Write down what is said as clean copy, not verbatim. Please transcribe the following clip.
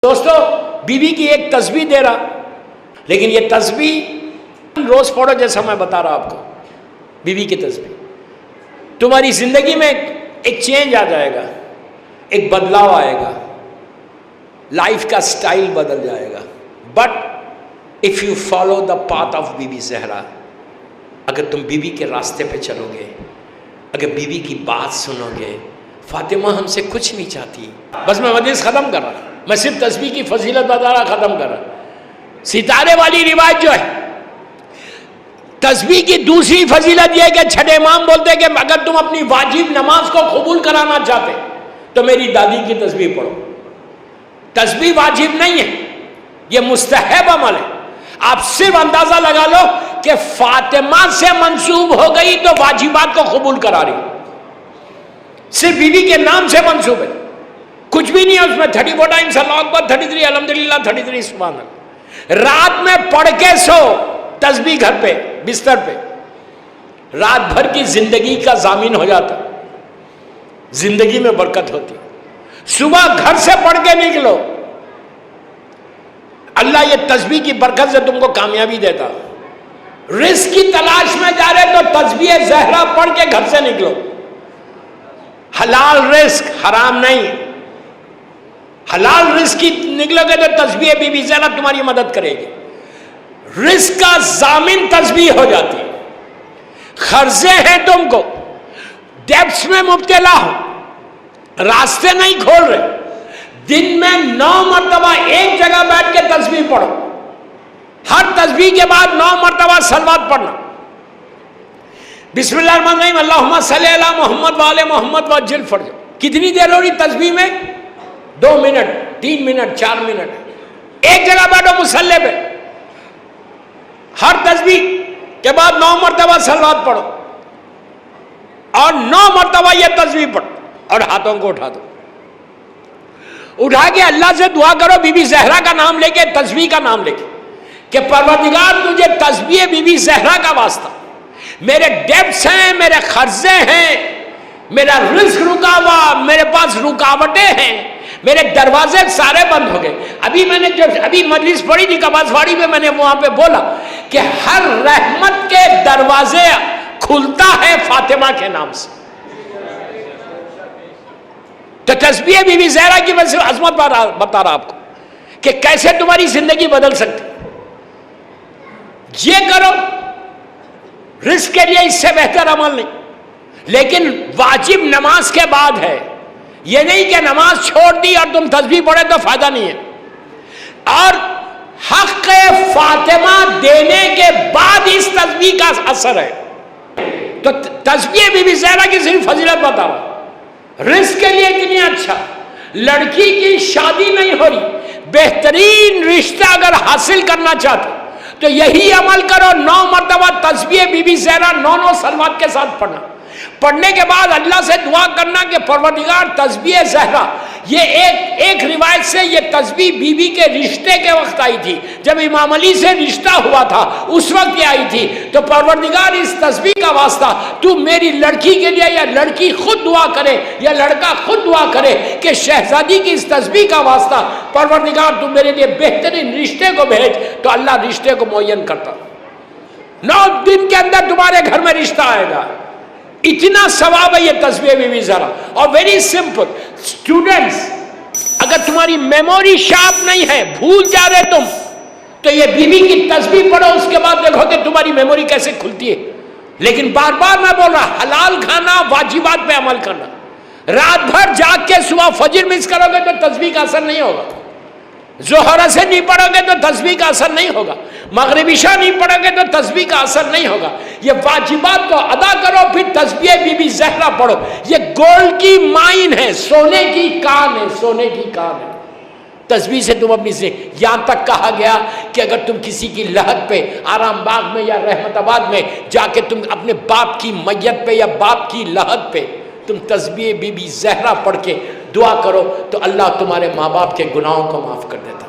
دوستو بیوی کی ایک تسبیح دے رہا، لیکن یہ تسبیح روز پڑھو جیسا میں بتا رہا آپ کو. بیوی کی تسبیح تمہاری زندگی میں ایک چینج آ جائے گا، ایک بدلاؤ آئے گا، لائف کا سٹائل بدل جائے گا. But if you follow the path of Bibi Zahra, اگر تم بیوی کے راستے پہ چلو گے، اگر بیوی کی بات سنو گے. فاطمہ ہم سے کچھ نہیں چاہتی. بس میں مجلس ختم کر رہا، میں صرف تسبیح کی فضیلت بتا رہا، ختم کر رہا. ستارے والی روایت جو ہے، تسبیح کی دوسری فضیلت یہ ہے کہ چھٹے امام بولتے ہیں کہ اگر تم اپنی واجب نماز کو قبول کرانا چاہتے تو میری دادی کی تسبیح پڑھو. تسبیح واجب نہیں ہے، یہ مستحب عمل ہے. آپ صرف اندازہ لگا لو کہ فاطمہ سے منسوب ہو گئی تو واجبات کو قبول کرا رہی، صرف بیوی کے نام سے منسوب ہے، کچھ بھی نہیں ہے اس میں. 34 ٹائمز اللہ اکبر، 33 الحمدللہ، 33 سبحان اللہ. رات میں پڑھ کے سو تسبیح گھر پہ بستر پہ، رات بھر کی زندگی کا ضامن ہو جاتا، زندگی میں برکت ہوتی. صبح گھر سے پڑھ کے نکلو، اللہ یہ تسبیح کی برکت سے تم کو کامیابی دیتا. رزق کی تلاش میں جا رہے تو تسبیح زہرا پڑھ کے گھر سے نکلو. حلال رزق، حرام نہیں. حلال رزق کی نکلو گے تو تسبیح بی بی زہرا تمہاری مدد کرے گی. رزق کا ضامن تسبیح ہو جاتی ہے. قرضے ہیں تم کو، ڈیبٹس میں مبتلا ہو، راستے نہیں کھول رہے، دن میں 9 مرتبہ ایک جگہ بیٹھ کے تسبیح پڑھو. ہر تسبیح کے بعد 9 مرتبہ صلوات پڑھنا. بسم اللہ الرحمن الرحیم، اللہم صلی علی محمد وآل محمد وعجل فرجہ. کتنی دیر ہو رہی تسبیح میں؟ 2 منٹ، 3 منٹ، 4 منٹ. ایک جگہ بیٹھو مصلی پہ، ہر تسبیح کے بعد 9 مرتبہ صلوات پڑھو اور 9 مرتبہ یہ تسبیح پڑھو اور ہاتھوں کو اٹھا دو. اٹھا کے اللہ سے دعا کرو بی بی زہرا کا نام لے کے، تسبیح کا نام لے کے، کہ پروردگار تجھے تسبیح بی بی زہرا کا واسطہ، میرے ڈیبٹس ہیں، میرے قرضے ہیں، میرا رزق رکا ہوا، میرے پاس رکاوٹیں ہیں، میرے دروازے سارے بند ہو گئے. ابھی میں نے جو ابھی مجلس پڑھی تھی کباس واڑی میں، میں نے وہاں پہ بولا کہ ہر رحمت کے دروازے کھلتا ہے فاطمہ کے نام سے. تو تسبیح بی بی زہرا کی وجہ سے عظمت بتا رہا آپ کو کہ کیسے تمہاری زندگی بدل سکتی. یہ کرو، رزق کے لیے اس سے بہتر عمل نہیں. لیکن واجب نماز کے بعد ہے، یہ نہیں کہ نماز چھوڑ دی اور تم تسبیح پڑھے تو فائدہ نہیں ہے. اور حق فاطمہ دینے کے بعد اس تسبیح کا اثر ہے. تو تسبیح بی بی زہرا کی صرف فضیلت بتا رہا. رزق کے لیے اتنی اچھا، لڑکی کی شادی نہیں ہو رہی، بہترین رشتہ اگر حاصل کرنا چاہتے تو یہی عمل کرو. 9 مرتبہ تسبیح بی بی زہرا 9 صلوات کے ساتھ پڑھنا. پڑھنے کے بعد اللہ سے دعا کرنا کہ پروردگار تسبیح زہرا، یہ ایک روایت سے یہ تسبیح بی بی کے رشتے کے وقت آئی تھی، جب امام علی سے رشتہ ہوا تھا اس وقت یہ آئی تھی. تو پروردگار اس تسبیح کا واسطہ تو میری لڑکی کے لیے، یا لڑکی خود دعا کرے یا لڑکا خود دعا کرے کہ شہزادی کی اس تسبیح کا واسطہ پروردگار تو میرے لیے بہترین رشتے کو بھیج، تو اللہ رشتے کو معین کرتا. 9 دن کے اندر تمہارے گھر میں رشتہ آئے گا. اتنا ثواب ہے یہ تسبیح بی بی زہرا. اور ویری سمپل. اسٹوڈنٹس، اگر تمہاری میموری شارپ نہیں ہے، بھول جا رہے تم، تو یہ بی بی کی تسبیح پڑھو، اس کے بعد دیکھو کہ تمہاری میموری کیسے کھلتی ہے. لیکن بار بار میں بول رہا، حلال کھانا، واجبات پہ عمل کرنا. رات بھر جاگ کے صبح فجر مس کرو گے تو تسبیح کا اثر نہیں ہوگا. ظہر سے نہیں پڑھو گے تو تسبیح کا اثر نہیں ہوگا. مغرب عشاء نہیں پڑھو گے تو تسبیح کا اثر نہیں ہوگا. یہ واجبات کو ادا کرو، پھر تسبیح بی بی زہرا پڑھو. یہ گولڈ کی مائن ہے، سونے کی کان ہے، سونے کی کان ہے. تسبیح سے تم اپنی سے، یہاں تک کہا گیا کہ اگر تم کسی کی لحد پہ آرام باغ میں یا رحمت آباد میں جا کے تم اپنے باپ کی میت پہ یا باپ کی لحد پہ تم تسبیح بی بی زہرا پڑھ کے دعا کرو تو اللہ تمہارے ماں باپ کے گناہوں کو معاف کر دیتا.